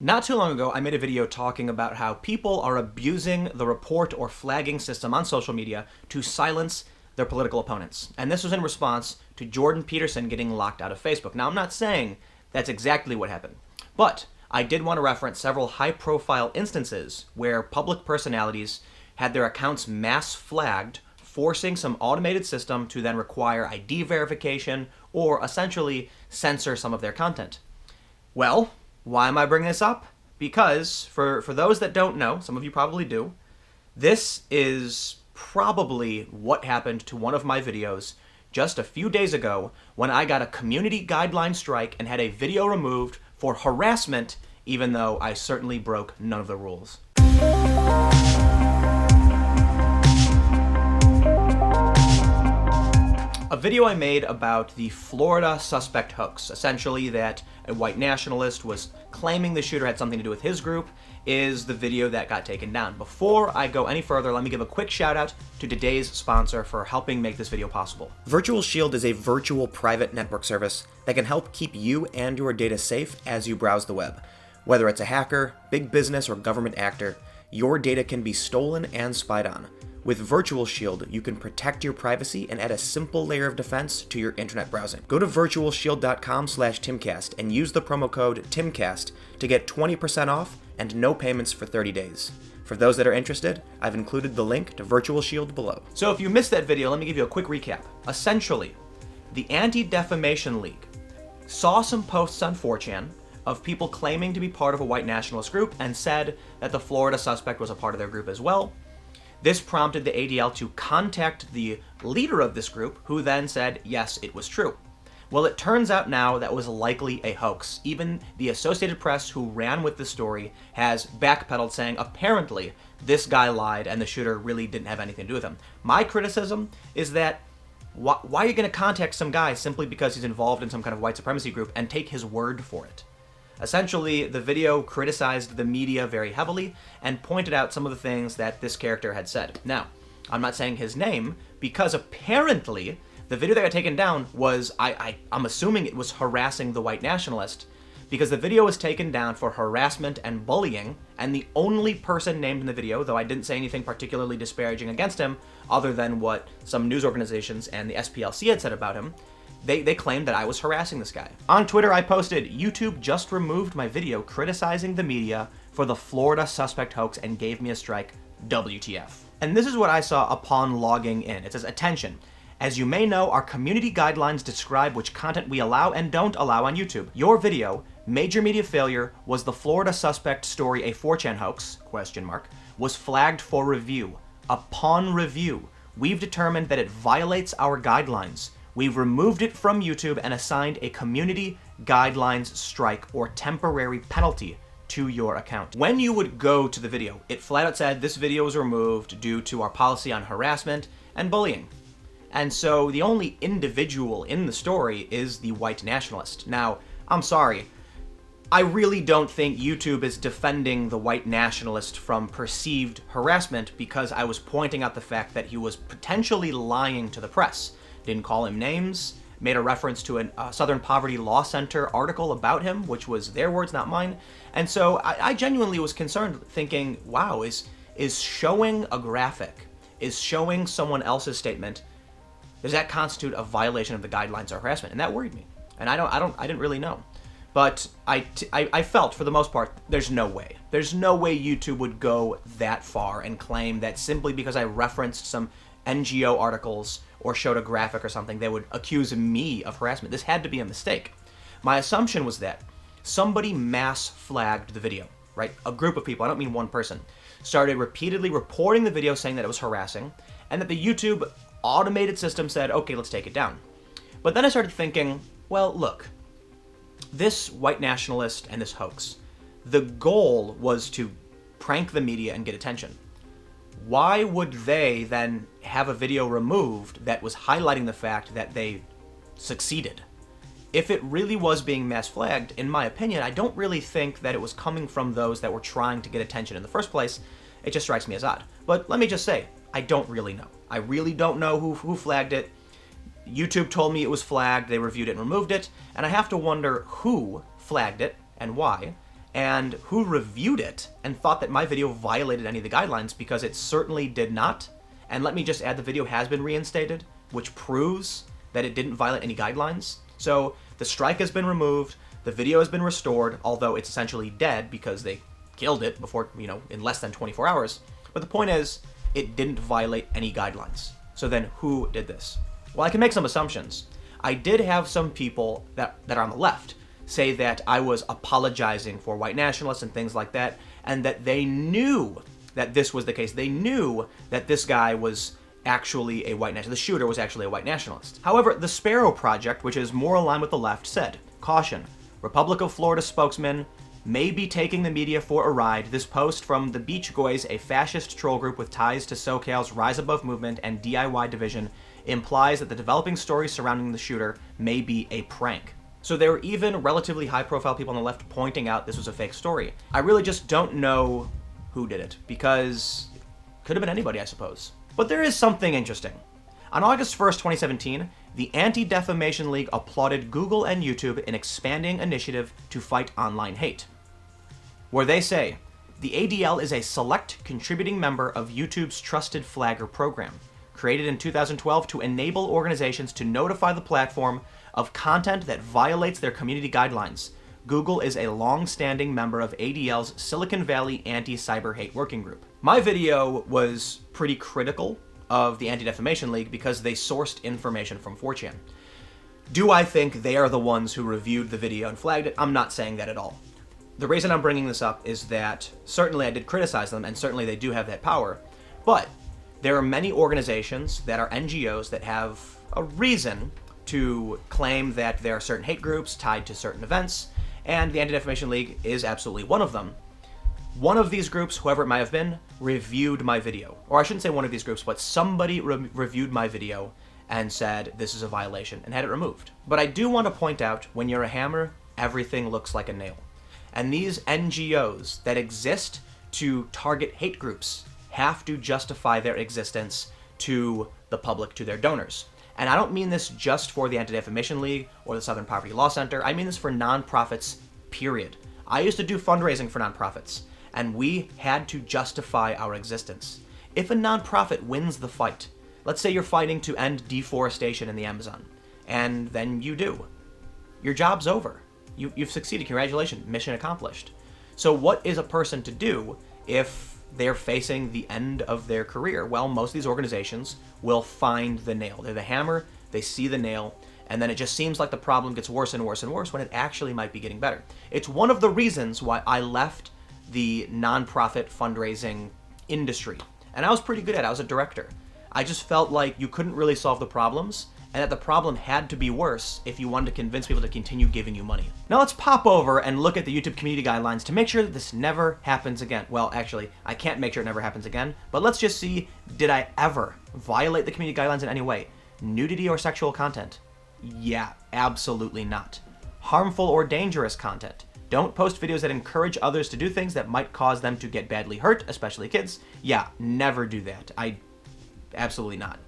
Not too long ago, I made a video talking about how people are abusing the report or flagging system on social media to silence their political opponents. And this was in response to Jordan Peterson getting locked out of Facebook. Now, I'm not saying that's exactly what happened, but I did want to reference several high-profile instances where public personalities had their accounts mass flagged, forcing some automated system to then require ID verification or essentially censor some of their content. Well, why am I bringing this up? Because, for those that don't know, some of you probably do, this is probably what happened to one of my videos just a few days ago when I got a community guideline strike and had a video removed for harassment, even though I certainly broke none of the rules. A video I made about the Florida suspect hoax, essentially that a white nationalist was claiming the shooter had something to do with his group, is the video that got taken down. Before I go any further, let me give a quick shout out to today's sponsor for helping make this video possible. Virtual Shield is a virtual private network service that can help keep you and your data safe as you browse the web. Whether it's a hacker, big business, or government actor, your data can be stolen and spied on. With Virtual Shield, you can protect your privacy and add a simple layer of defense to your internet browsing. Go to virtualshield.com/Timcast and use the promo code TIMCAST to get 20% off and no payments for 30 days. For those that are interested, I've included the link to Virtual Shield below. So if you missed that video, let me give you a quick recap. Essentially, the Anti-Defamation League saw some posts on 4chan of people claiming to be part of a white nationalist group and said that the Florida suspect was a part of their group as well. This prompted the ADL to contact the leader of this group, who then said, yes, it was true. Well, it turns out now that was likely a hoax. Even the Associated Press, who ran with the story, has backpedaled, saying apparently this guy lied and the shooter really didn't have anything to do with him. My criticism is that why are you going to contact some guy simply because he's involved in some kind of white supremacy group and take his word for it? Essentially, the video criticized the media very heavily and pointed out some of the things that this character had said. Now, I'm not saying his name because apparently the video that got taken down was, I'm assuming it was harassing the white nationalist, because the video was taken down for harassment and bullying, and the only person named in the video, though I didn't say anything particularly disparaging against him other than what some news organizations and the SPLC had said about him, they claimed that I was harassing this guy. On Twitter, I posted, YouTube just removed my video criticizing the media for the Florida suspect hoax and gave me a strike, WTF. And this is what I saw upon logging in. It says, attention. As you may know, our community guidelines describe which content we allow and don't allow on YouTube. Your video, Major Media Failure, was the Florida suspect story a 4chan hoax, ? Was flagged for review. Upon review, we've determined that it violates our guidelines. We've removed it from YouTube and assigned a community guidelines strike or temporary penalty to your account. When you would go to the video, it flat out said this video was removed due to our policy on harassment and bullying. And so the only individual in the story is the white nationalist. Now, I'm sorry, I really don't think YouTube is defending the white nationalist from perceived harassment because I was pointing out the fact that he was potentially lying to the press. Didn't call him names, made a reference to a Southern Poverty Law Center article about him, which was their words, not mine. And so I genuinely was concerned, thinking, wow, is showing a graphic, is showing someone else's statement, does that constitute a violation of the guidelines or harassment? And that worried me. And I didn't really know. But I felt, for the most part, there's no way. There's no way YouTube would go that far and claim that simply because I referenced some NGO articles or showed a graphic or something, they would accuse me of harassment. This had to be a mistake. My assumption was that somebody mass flagged the video, right? A group of people, I don't mean one person, started repeatedly reporting the video saying that it was harassing, and that the YouTube automated system said, okay, let's take it down. But then I started thinking, well, look, this white nationalist and this hoax, the goal was to prank the media and get attention. Why would they then have a video removed that was highlighting the fact that they succeeded? If it really was being mass flagged, in my opinion, I don't really think that it was coming from those that were trying to get attention in the first place. It just strikes me as odd. But let me just say, I don't really know. I really don't know who flagged it. YouTube told me it was flagged, they reviewed it and removed it, and I have to wonder who flagged it and why. and who reviewed it and thought that my video violated any of the guidelines, because it certainly did not. And let me just add, the video has been reinstated, which proves that it didn't violate any guidelines. So the strike has been removed, the video has been restored, although it's essentially dead because they killed it before, in less than 24 hours. But the point is, it didn't violate any guidelines. So then who did this? Well, I can make some assumptions. I did have some people that are on the left say that I was apologizing for white nationalists and things like that, and that they knew that this was the case. They knew that this guy was actually a white nationalist. The shooter was actually a white nationalist. However, the Sparrow Project, which is more aligned with the left, said, "Caution, Republic of Florida spokesman may be taking the media for a ride. This post from the Beach Boys, a fascist troll group with ties to SoCal's Rise Above movement and DIY division, implies that the developing stories surrounding the shooter may be a prank." So there were even relatively high-profile people on the left pointing out this was a fake story. I really just don't know who did it, because it could have been anybody, I suppose. But there is something interesting. On August 1st, 2017, the Anti-Defamation League applauded Google and YouTube in expanding initiative to fight online hate, where they say, "The ADL is a select contributing member of YouTube's Trusted Flagger program, created in 2012 to enable organizations to notify the platform of content that violates their community guidelines. Google is a long-standing member of ADL's Silicon Valley Anti-Cyber Hate Working Group." My video was pretty critical of the Anti-Defamation League because they sourced information from 4chan. Do I think they are the ones who reviewed the video and flagged it? I'm not saying that at all. The reason I'm bringing this up is that certainly I did criticize them, and certainly they do have that power, but there are many organizations that are NGOs that have a reason to claim that there are certain hate groups tied to certain events, and the Anti-Defamation League is absolutely one of them. One of these groups, whoever it might have been, reviewed my video. Or I shouldn't say one of these groups, but somebody reviewed my video and said this is a violation and had it removed. But I do want to point out, when you're a hammer, everything looks like a nail. And these NGOs that exist to target hate groups have to justify their existence to the public, to their donors. And I don't mean this just for the Anti-Defamation League or the Southern Poverty Law Center. I mean this for nonprofits, period. I used to do fundraising for nonprofits, and we had to justify our existence. If a nonprofit wins the fight, let's say you're fighting to end deforestation in the Amazon, and then you do, your job's over. You've succeeded. Congratulations, mission accomplished. So what is a person to do if they're facing the end of their career? Well, most of these organizations will find the nail. They're the hammer, they see the nail, and then it just seems like the problem gets worse and worse and worse when it actually might be getting better. It's one of the reasons why I left the nonprofit fundraising industry. And I was pretty good at it. I was a director. I just felt like you couldn't really solve the problems, and that the problem had to be worse if you wanted to convince people to continue giving you money. Now let's pop over and look at the YouTube community guidelines to make sure that this never happens again. Well, actually, I can't make sure it never happens again, but let's just see, did I ever violate the community guidelines in any way? Nudity or sexual content? Yeah, absolutely not. Harmful or dangerous content? Don't post videos that encourage others to do things that might cause them to get badly hurt, especially kids. Yeah, never do that. Absolutely not.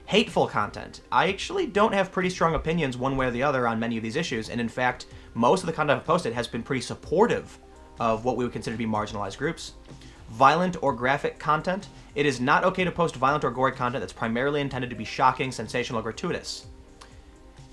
Hateful content. I actually don't have pretty strong opinions one way or the other on many of these issues, and in fact, most of the content I've posted has been pretty supportive of what we would consider to be marginalized groups. Violent or graphic content. It is not okay to post violent or gory content that's primarily intended to be shocking, sensational, or gratuitous.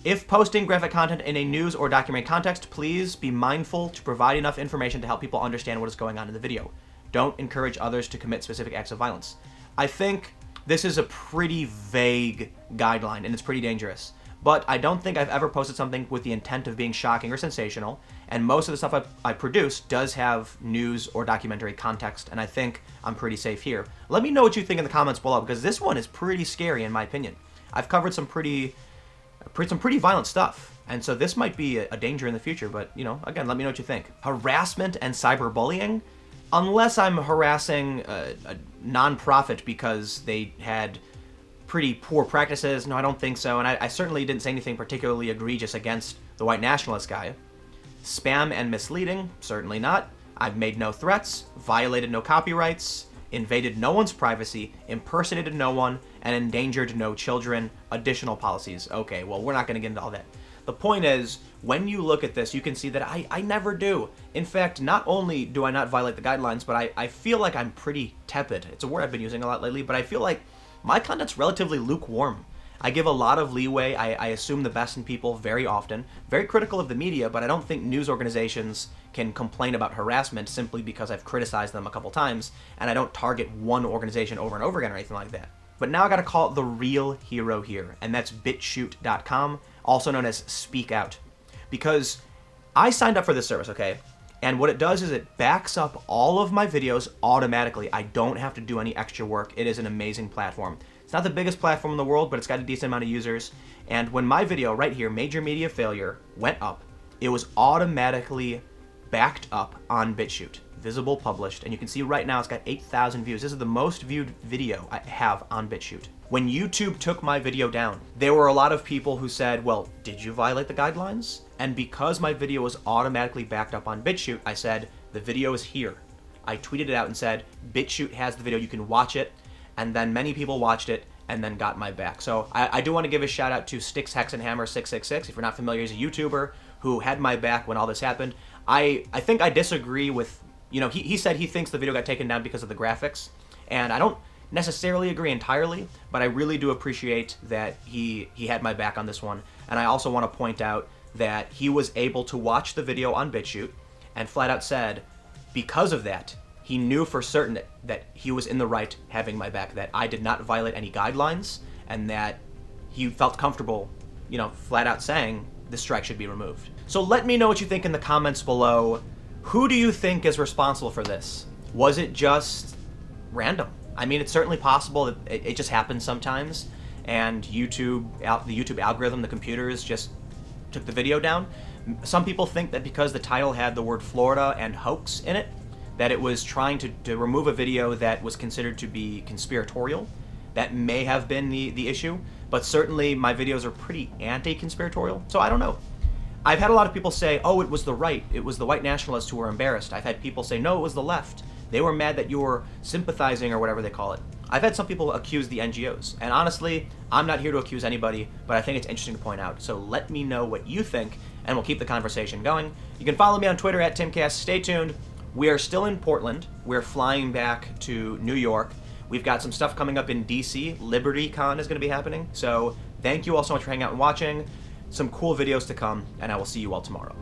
If posting graphic content in a news or documentary context, please be mindful to provide enough information to help people understand what is going on in the video. Don't encourage others to commit specific acts of violence. I think this is a pretty vague guideline, and it's pretty dangerous. But I don't think I've ever posted something with the intent of being shocking or sensational, and most of the stuff I produce does have news or documentary context, and I think I'm pretty safe here. Let me know what you think in the comments below, because this one is pretty scary in my opinion. I've covered some pretty violent stuff, and so this might be a danger in the future, but, again, let me know what you think. Harassment and cyberbullying? Unless I'm harassing a nonprofit because they had pretty poor practices, no, I don't think so, and I certainly didn't say anything particularly egregious against the white nationalist guy. Spam and misleading? Certainly not. I've made no threats, violated no copyrights, invaded no one's privacy, impersonated no one, and endangered no children. Additional policies. Okay, well, we're not going to get into all that. The point is, when you look at this, you can see that I never do. In fact, not only do I not violate the guidelines, but I feel like I'm pretty tepid. It's a word I've been using a lot lately, but I feel like my content's relatively lukewarm. I give a lot of leeway. I assume the best in people very often. Very critical of the media, but I don't think news organizations can complain about harassment simply because I've criticized them a couple times, and I don't target one organization over and over again or anything like that. But now I gotta call the real hero here, and that's BitChute.com, also known as Speak Out. Because I signed up for this service, okay? And what it does is it backs up all of my videos automatically. I don't have to do any extra work. It is an amazing platform. It's not the biggest platform in the world, but it's got a decent amount of users. And when my video right here, Major Media Failure, went up, it was automatically backed up on BitChute. Visible, published, and you can see right now it's got 8,000 views. This is the most viewed video I have on BitChute. When YouTube took my video down, there were a lot of people who said, well, did you violate the guidelines? And because my video was automatically backed up on BitChute, I said, the video is here. I tweeted it out and said, BitChute has the video, you can watch it. And then many people watched it and then got my back. So I do want to give a shout out to Sticks, Hex, and Hammer 666. If you're not familiar, he's a YouTuber who had my back when all this happened. I think I disagree with, you know, he said he thinks the video got taken down because of the graphics. And I don't necessarily agree entirely, but I really do appreciate that he had my back on this one. And I also want to point out that he was able to watch the video on BitChute and flat out said, because of that, he knew for certain that he was in the right having my back, that I did not violate any guidelines, and that he felt comfortable, you know, flat out saying this strike should be removed. So let me know what you think in the comments below. Who do you think is responsible for this? Was it just random? I mean, it's certainly possible that it just happens sometimes, and the YouTube algorithm, the computers just took the video down. Some people think that because the title had the word Florida and hoax in it, that it was trying to remove a video that was considered to be conspiratorial. That may have been the issue, but certainly my videos are pretty anti-conspiratorial, so I don't know. I've had a lot of people say, oh, it was the right, it was the white nationalists who were embarrassed. I've had people say, no, it was the left. They were mad that you were sympathizing or whatever they call it. I've had some people accuse the NGOs, and honestly, I'm not here to accuse anybody, but I think it's interesting to point out. So let me know what you think, and we'll keep the conversation going. You can follow me on Twitter at TimCast. Stay tuned. We are still in Portland. We're flying back to New York. We've got some stuff coming up in DC. LibertyCon is going to be happening. So thank you all so much for hanging out and watching. Some cool videos to come, and I will see you all tomorrow.